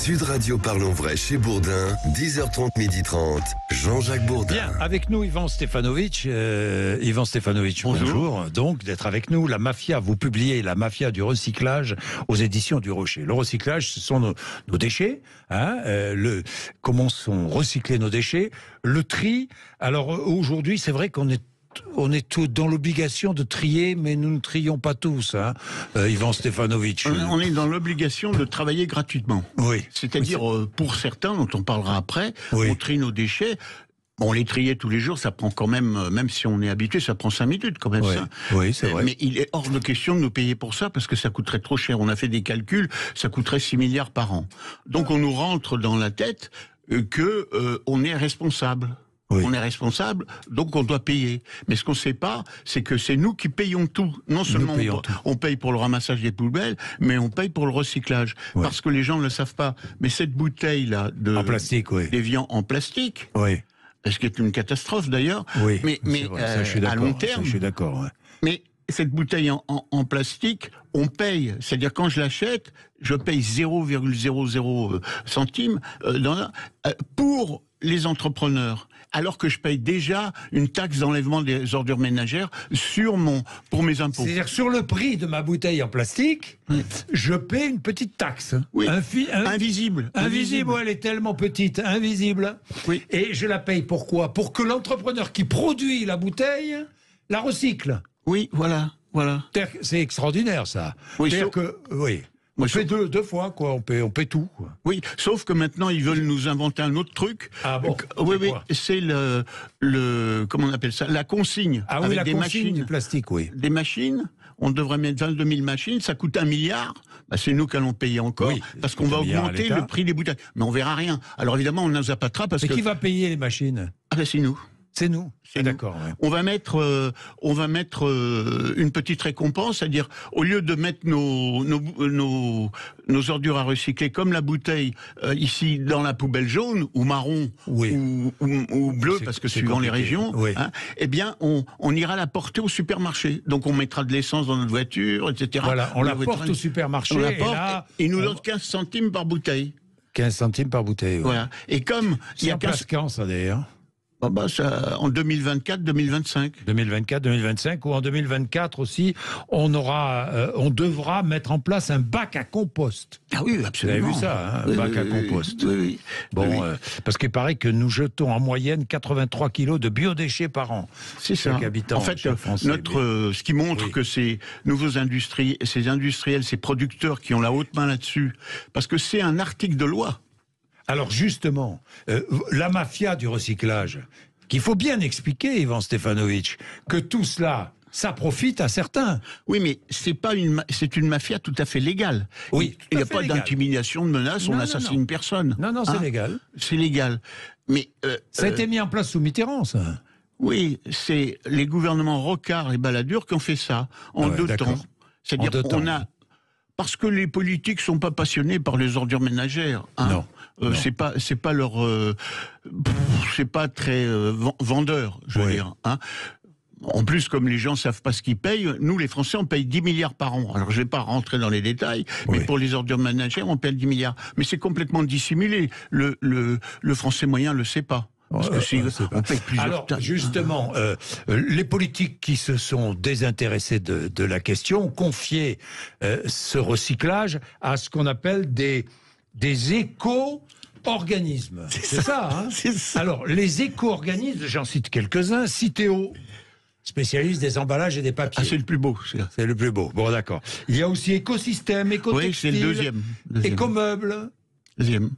Sud Radio Parlons Vrai chez Bourdin, 10h30, 12h30, Jean-Jacques Bourdin. Bien, avec nous Yvan Stefanovic. Bonjour. Donc, d'être avec nous. La Mafia, vous publiez La Mafia du recyclage aux éditions du Rocher. Le recyclage, ce sont nos déchets. Comment sont recyclés nos déchets. Le tri. Alors, aujourd'hui, c'est vrai qu'on est tous dans l'obligation de trier, mais nous ne trions pas tous, Yvan Stefanovic. On est dans l'obligation de travailler gratuitement. Oui. C'est-à-dire, pour certains, dont on parlera après, oui. On trie nos déchets. Bon, les trier tous les jours, ça prend quand même si on est habitué, ça prend 5 minutes quand même. Oui, ça. Oui, c'est vrai. Mais il est hors de question de nous payer pour ça, parce que ça coûterait trop cher. On a fait des calculs, ça coûterait 6 milliards par an. Donc on nous rentre dans la tête que on est responsable. Oui. On est responsable, donc on doit payer. Mais ce qu'on ne sait pas, c'est que c'est nous qui payons tout. Non seulement on paye pour le ramassage des poubelles, mais on paye pour le recyclage. Oui. Parce que les gens ne le savent pas. Mais cette bouteille-là en plastique, d'évian en plastique, ce qui est une catastrophe d'ailleurs, mais à long terme, je suis d'accord. Ouais. Mais cette bouteille en plastique, on paye. C'est-à-dire quand je l'achète, je paye 0,00 centimes pour les entrepreneurs, alors que je paye déjà une taxe d'enlèvement des ordures ménagères pour mes impôts. C'est-à-dire sur le prix de ma bouteille en plastique, je paie une petite taxe. Oui. Invisible. Invisible, elle est tellement petite, invisible. Oui. Et je la paye pourquoi ? Pour que l'entrepreneur qui produit la bouteille la recycle. Oui, voilà. C'est extraordinaire, ça. Oui, C'est-à-dire que, on fait deux fois, quoi. On paie tout, quoi. Oui, sauf que maintenant, ils veulent nous inventer un autre truc. Ah bon? Oui, c'est comment on appelle ça? La consigne. Ah oui, la consigne du plastique, oui. Des machines. On devrait mettre 22 000 machines. Ça coûte 1 milliard. C'est nous qui allons payer encore. Oui, parce qu'on va augmenter le prix des bouteilles. Mais on verra rien. Alors évidemment, on nous appâtera parce que... Mais qui va payer les machines? C'est nous. C'est nous. D'accord. Ouais. On va mettre une petite récompense, c'est-à-dire au lieu de mettre nos ordures à recycler comme la bouteille ici dans la poubelle jaune ou marron ou bleue parce que suivant les régions, eh bien on ira la porter au supermarché. Donc on mettra de l'essence dans notre voiture, etc. Voilà, on la porte au supermarché. On la porte et ils nous donnent 15 centimes par bouteille. 15 centimes par bouteille. Voilà. Et comme il y a 15 quand ça d'ailleurs. En 2024-2025. 2024-2025 ou en 2024 aussi, on devra mettre en place un bac à compost. Ah oui, absolument. Vous avez vu ça, un bac à compost. Oui. Bon, parce qu'il paraît que nous jetons en moyenne 83 kilos de biodéchets par an. C'est ça. En fait, ce qui montre que ces nouveaux ces industriels, ces producteurs qui ont la haute main là-dessus, parce que c'est un article de loi. Alors justement, la mafia du recyclage, qu'il faut bien expliquer, Yvan Stefanovic, que tout cela, ça profite à certains. Oui, mais c'est une mafia tout à fait légale. Oui, il n'y a pas d'intimidation, de menace, on n'assassine personne. Non, c'est légal. C'est légal. Mais ça a été mis en place sous Mitterrand, ça. Oui, c'est les gouvernements Rocard et Balladur qui ont fait ça en 2 temps. C'est-à-dire parce que les politiques sont pas passionnés par les ordures ménagères. Non. C'est pas leur, c'est pas très vendeur, je veux dire. En plus, comme les gens savent pas ce qu'ils payent, nous les Français on paye 10 milliards par an. Alors je vais pas rentrer dans les détails, mais pour les ordures ménagères on paye 10 milliards. Mais c'est complètement dissimulé. Le Français moyen le sait pas. Parce que on paye plusieurs. Alors justement, les politiques qui se sont désintéressés de la question ont confié ce recyclage à ce qu'on appelle des éco-organismes. C'est ça, hein? C'est ça. Alors les éco-organismes, j'en cite quelques-uns. Citeo, spécialiste des emballages et des papiers. C'est le plus beau. C'est le plus beau. Bon, d'accord. Il y a aussi écosystème, écotextile, c'est le deuxième. écomeuble. Deuxième.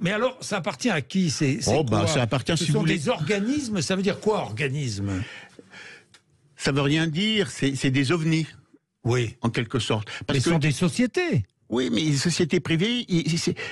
Mais alors, ça appartient à qui? Quoi ça appartient, Ce sont des organismes. Ça veut dire quoi, organisme? Ça veut rien dire. C'est des ovnis. Oui. En quelque sorte. Mais ce sont des sociétés. Oui, mais les sociétés privées,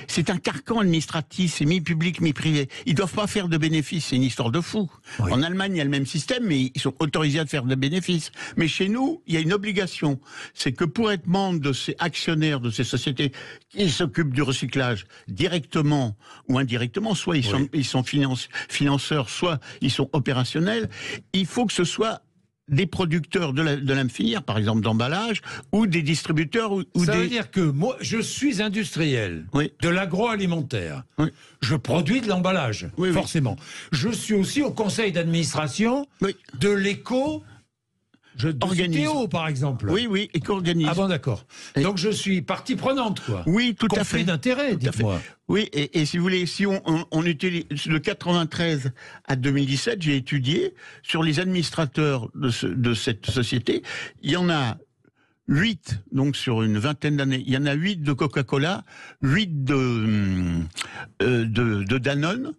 c'est un carcan administratif, c'est mi-public, mi-privé. Ils doivent pas faire de bénéfices, c'est une histoire de fou. Oui. En Allemagne, il y a le même système, mais ils sont autorisés à faire de bénéfices. Mais chez nous, il y a une obligation. C'est que pour être membre de ces actionnaires, de ces sociétés qui s'occupent du recyclage, directement ou indirectement, soit ils sont financeurs, soit ils sont opérationnels, il faut que ce soit des producteurs de la même filière, par exemple d'emballage, ou des distributeurs, ou Ça veut dire que moi, je suis industriel de l'agroalimentaire. Oui. Je produis de l'emballage, forcément. Je suis aussi au conseil d'administration de l'éco... Théo, par exemple. Oui, éco-organisme. Ah bon, d'accord. Donc je suis partie prenante, quoi. Oui, tout à fait. Conflit d'intérêt, dites-moi. Oui, et si vous voulez, si on utilise de 93 à 2017, j'ai étudié sur les administrateurs de cette société. Il y en a 8, donc sur une vingtaine d'années. Il y en a 8 de Coca-Cola, 8 de Danone,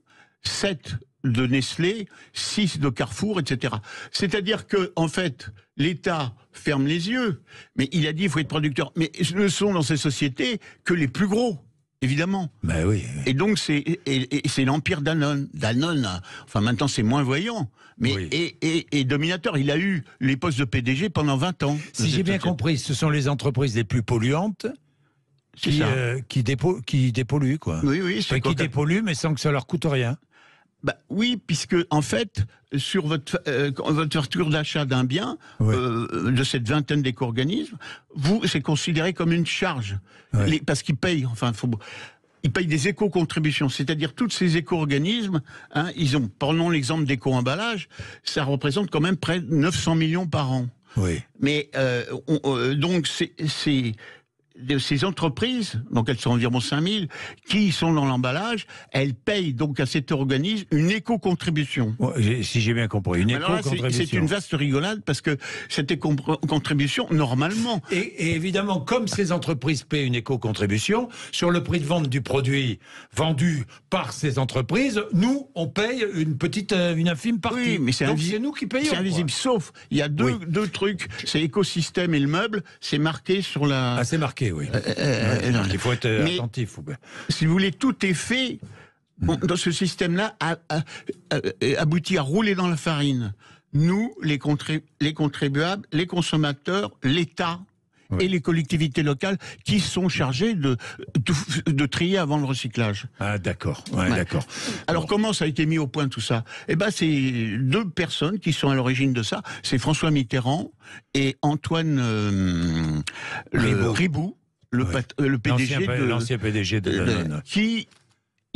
7 de Nestlé, 6 de Carrefour, etc. C'est-à-dire que, en fait, l'État ferme les yeux, mais il a dit qu'il faut être producteur. Mais ce ne sont dans ces sociétés que les plus gros, évidemment. Ben oui. Et donc c'est l'empire Danone. Danone, enfin maintenant c'est moins voyant, mais et dominateur. Il a eu les postes de PDG pendant 20 ans. Si j'ai bien compris, ce sont les entreprises les plus polluantes. Qui dépolluent, quoi. Oui, enfin, qui dépolluent, mais sans que ça leur coûte rien. Bah, oui, puisque en fait, sur votre facture d'achat d'un bien, de cette vingtaine d'éco-organismes, c'est considéré comme une charge, parce qu'ils payent. Enfin, ils payent des éco-contributions, c'est-à-dire tous ces éco-organismes. Prenons l'exemple d'éco-emballage, ça représente quand même près de 900 millions par an. Oui. Mais donc de ces entreprises, donc elles sont environ 5000, qui sont dans l'emballage, elles payent donc à cet organisme une éco-contribution. Si j'ai bien compris, une éco-contribution. C'est une vaste rigolade parce que cette éco-contribution, normalement... Et évidemment, comme ces entreprises paient une éco-contribution, sur le prix de vente du produit vendu par ces entreprises, nous, on paye une infime partie. Oui, mais c'est nous qui payons. C'est invisible, sauf, il y a deux trucs, c'est l'écosystème et le meuble, c'est marqué sur la... Ah, c'est marqué. Oui. Il faut être attentif. Si vous voulez, tout est fait dans ce système-là aboutit à rouler dans la farine. Nous, les contribuables, les consommateurs, l'État et les collectivités locales qui sont chargées de trier avant le recyclage. Ah d'accord, d'accord. Alors comment ça a été mis au point tout ça ? Eh ben c'est deux personnes qui sont à l'origine de ça. C'est François Mitterrand et Antoine Riboud, le PDG l'ancien PDG de Danone. Ils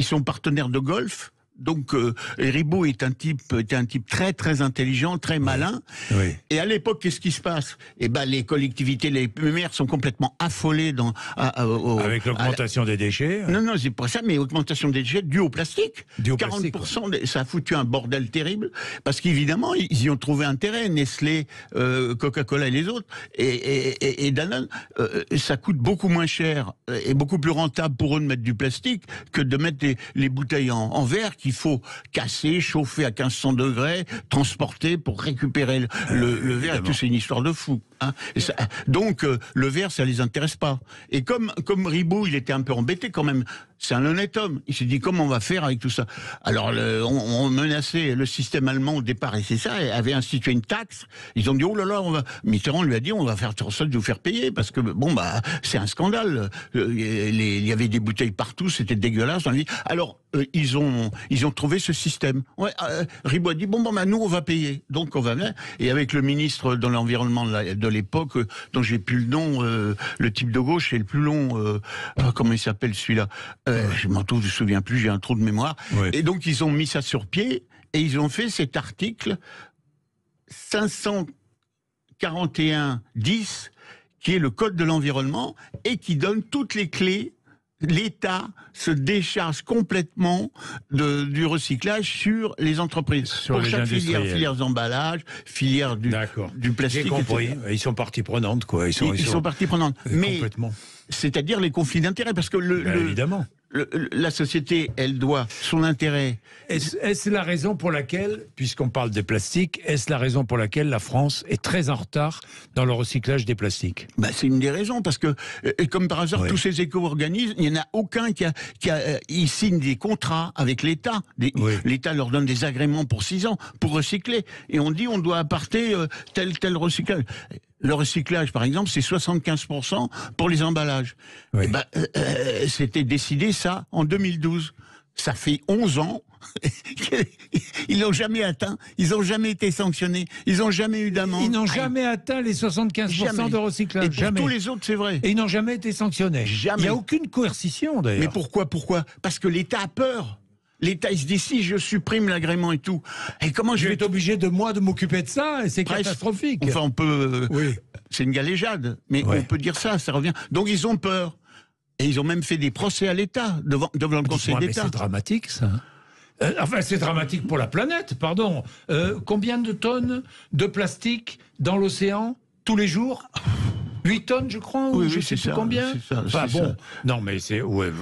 sont partenaires de golf. Donc Riboud était un type très très intelligent, très malin. Oui. Et à l'époque, qu'est-ce qui se passe ? Eh ben les collectivités, les maires sont complètement affolés avec l'augmentation des déchets. Non, c'est pas ça, mais augmentation des déchets due au plastique. 40%, ça a foutu un bordel terrible parce qu'évidemment ils y ont trouvé intérêt. Nestlé, Coca-Cola et les autres et Danone, ça coûte beaucoup moins cher et beaucoup plus rentable pour eux de mettre du plastique que de mettre les bouteilles en verre qu'il faut casser, chauffer à 1500 degrés, transporter pour récupérer le verre. Et tout, c'est une histoire de fou. Hein. Donc, le verre, ça les intéresse pas. Et comme Riboud, il était un peu embêté quand même. C'est un honnête homme. Il s'est dit, comment on va faire avec tout ça ? Alors, on menaçait le système allemand au départ, et c'est ça, et avait institué une taxe. Ils ont dit, oh là là, Mitterrand lui a dit, on va faire en sorte de vous faire payer, parce que, c'est un scandale. Il y avait des bouteilles partout, c'était dégueulasse. Alors, ils ont trouvé ce système. Riboud a dit, nous, on va payer. Donc, on va bien. Et avec le ministre de l'Environnement de l'époque, dont j'ai plus le nom, le type de gauche, c'est le plus long, comment il s'appelle celui-là ? Je m'en souviens plus, j'ai un trou de mémoire. Oui. Et donc ils ont mis ça sur pied et ils ont fait cet article 541-10 qui est le code de l'environnement et qui donne toutes les clés. L'État se décharge complètement du recyclage sur les entreprises. Pour chaque filière d'emballage, filière du plastique. J'ai compris. Ils sont partie prenante, quoi. Ils sont partie prenante. Mais complètement. C'est-à-dire les conflits d'intérêts, parce que évidemment. La société, elle doit son intérêt. Est-ce la raison pour laquelle, puisqu'on parle des plastiques, est-ce la raison pour laquelle la France est très en retard dans le recyclage des plastiques ? C'est une des raisons, parce que, comme par hasard, tous ces éco-organismes, il n'y en a aucun ils signent des contrats avec l'État. L'État leur donne des agréments pour 6 ans pour recycler. Et on dit, on doit apporter tel recyclage. Le recyclage, par exemple, c'est 75% pour les emballages. Oui. C'était décidé ça en 2012. Ça fait 11 ans. Ils l'ont jamais atteint. Ils n'ont jamais été sanctionnés. Ils n'ont jamais eu d'amende. Ils n'ont jamais atteint les 75% de recyclage. Et pour jamais. tous les autres, c'est vrai. Et ils n'ont jamais été sanctionnés. Jamais. Il n'y a aucune coercition, d'ailleurs. Mais pourquoi Parce que l'État a peur. L'État, il se dit, si je supprime l'agrément et tout, et comment Je vais être obligé de m'occuper de ça, et c'est Presque. catastrophique. Enfin, on peut... Oui. C'est une galéjade, mais on peut dire ça revient. Donc ils ont peur. Et ils ont même fait des procès à l'État, devant le Conseil Mais d'État. c'est dramatique, ça. Enfin, c'est dramatique pour la planète, pardon. Combien de tonnes de plastique dans l'océan tous les jours 8 tonnes, je crois, ou Oui, je sais c'est plus ça, combien. c'est ça, Enfin c'est bon, ça. non mais c'est... Ouais,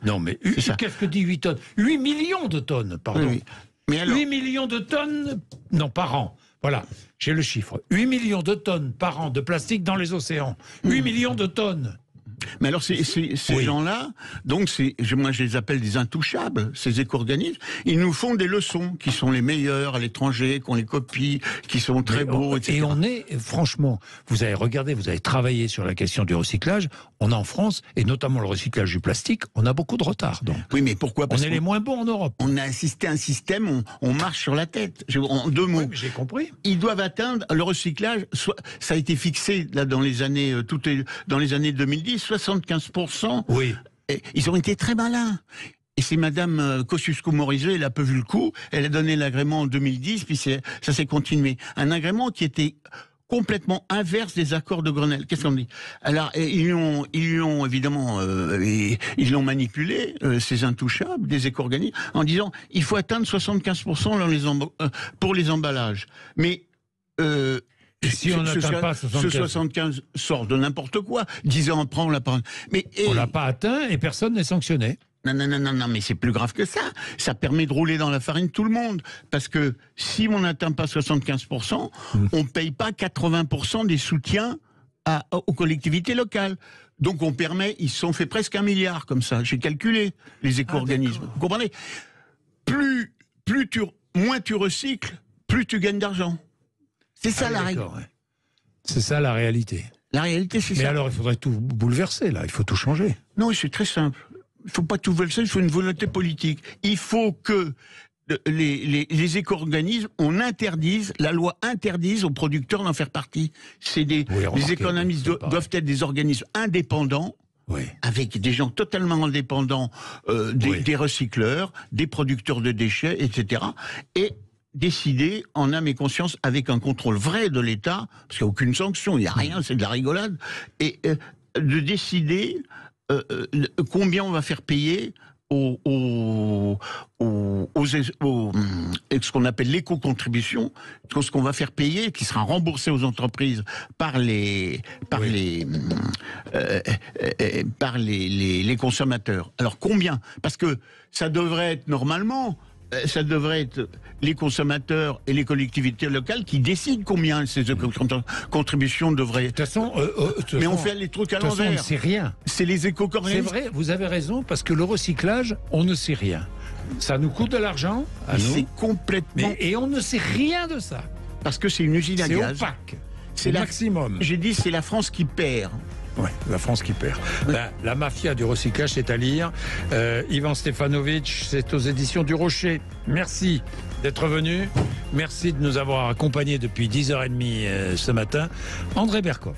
non mais ça. qu'est-ce que dit 8 tonnes 8 millions de tonnes, pardon. Oui. Mais alors, 8 millions de tonnes, non, par an. Voilà, j'ai le chiffre. 8 millions de tonnes par an de plastique dans les océans. 8 millions de tonnes. mais alors ces gens-là, donc moi je les appelle des intouchables, ces éco-organismes, ils nous font des leçons qui sont les meilleurs à l'étranger, qu'on les copie, qui sont très beaux, etc. Et on est, franchement, vous avez regardé, vous avez travaillé sur la question du recyclage, on a en France, et notamment le recyclage du plastique, on a beaucoup de retard. Donc. Oui, mais pourquoi? On est les moins bons en Europe. On a assisté à un système, on marche sur la tête. En 2 mots. Oui, j'ai compris. Ils doivent atteindre le recyclage. Ça a été fixé là dans les années, dans les années 2010, 75%. Oui. Et ils ont été très malins. Et c'est Madame Kosciusko-Morizet, elle a peu vu le coup. Elle a donné l'agrément en 2010, puis ça s'est continué. Un agrément qui était complètement inverse des accords de Grenelle. Qu'est-ce qu'on dit? Alors, ils l'ont évidemment, ils l'ont manipulé, ces intouchables, des éco-organismes, en disant il faut atteindre 75% pour les emballages. Mais si on n'atteint pas 75, ce 75 sort de n'importe quoi. 10 ans après, on l'a pas. Mais on l'a pas atteint et personne n'est sanctionné. Non, mais c'est plus grave que ça. Ça permet de rouler dans la farine tout le monde. Parce que si on n'atteint pas 75%, on ne paye pas 80% des soutiens aux collectivités locales. Donc on permet, ils se sont fait presque 1 milliard comme ça. J'ai calculé les éco-organismes. Vous comprenez? Moins tu recycles, plus tu gagnes d'argent. C'est ça la règle. Ouais. C'est ça la réalité. La réalité, c'est ça. Mais alors, il faudrait tout bouleverser, là. Il faut tout changer. Non, c'est très simple. Il ne faut pas tout bouleverser, il faut une volonté politique. Il faut que les éco-organismes, la loi interdise aux producteurs d'en faire partie. Les économistes doivent être des organismes indépendants, oui, avec des gens totalement indépendants, des recycleurs, des producteurs de déchets, etc. Et décider en âme et conscience, avec un contrôle vrai de l'État, parce qu'il n'y a aucune sanction, il n'y a rien, c'est de la rigolade, et de décider combien on va faire payer ce qu'on appelle l'éco-contribution, ce qu'on va faire payer, qui sera remboursé aux entreprises par les consommateurs. Alors combien? Parce que ça devrait être normalement... Ça devrait être les consommateurs et les collectivités locales qui décident combien ces contributions devraient... De toute façon, mais on fait les trucs à l'envers. On ne sait rien. C'est les éco-organismes. C'est vrai, vous avez raison, parce que le recyclage, on ne sait rien. Ça nous coûte de l'argent, à nous. C'est complètement... Et on ne sait rien de ça. Parce que c'est une usine à gaz. C'est opaque. C'est le maximum. J'ai dit, c'est la France qui perd. Oui, la France qui perd. La mafia du recyclage, c'est à lire. Ivan Stefanovic, c'est aux éditions du Rocher. Merci d'être venu. Merci de nous avoir accompagnés depuis 10h30 ce matin. André Berkoff.